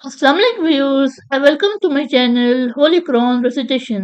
Assalamu alaikum viewers, and welcome to my channel Holy Quran Recitation.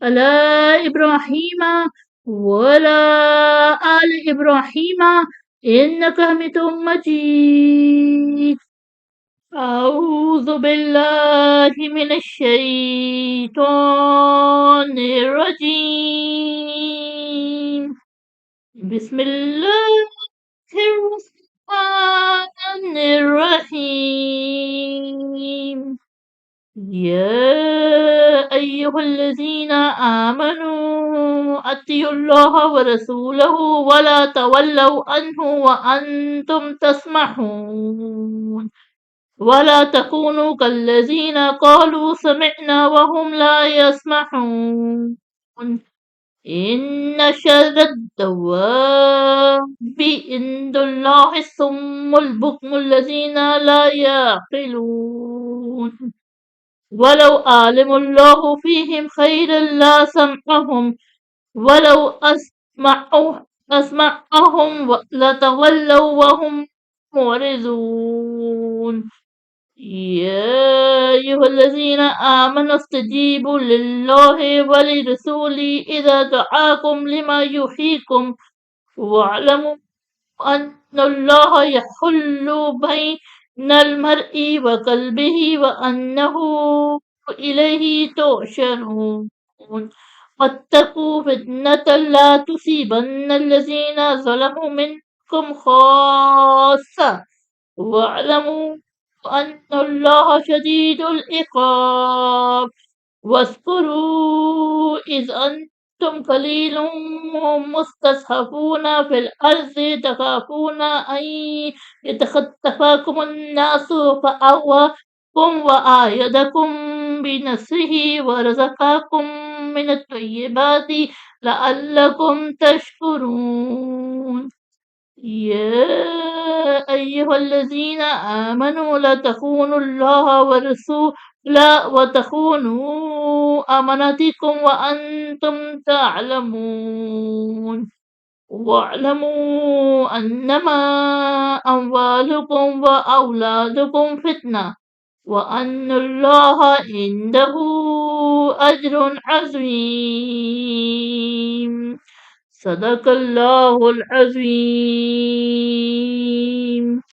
على إبراهيم وعلى آل إبراهيم إنك حميد مجيد. أعوذ بالله من الشيطان الرجيم. بسم الله الرحمن الرحيم. يا أيها الذين آمنوا أطيعوا الله ورسوله ولا تولوا عنه وأنتم تسمعون ولا تكونوا كالذين قالوا سمعنا وهم لا يسمعون إن شر الدواب عند الله الصم البكم الذين لا يعقلون ولو علم الله فيهم خيرا لا سمعهم ولو أسمعهم لتولوا وهم معرضون. يا أيها الذين آمنوا استجيبوا لله ولرسوله إذا دعاكم لما يحييكم واعلموا أن الله يحل بين المرء وقلبه وأنه إليه تحشرون واتقوا فتنة لا تصيبن الذين ظلموا منكم خاصة واعلموا أن الله شديد العقاب. واذكروا إذ أنتم قليل مستضعفون في الأرض تخافون أن يتخطفكم الناس فآواكم وأيدكم بنصره ورزقكم من الطيبات لعلكم تشكرون. يا أيها الذين آمنوا لا تخونوا الله ورسوله وتخونوا أماناتكم وأنتم تعلمون واعلموا أنما أموالكم وأولادكم فتنة وأن الله عنده أجر عظيم. صدق الله العظيم.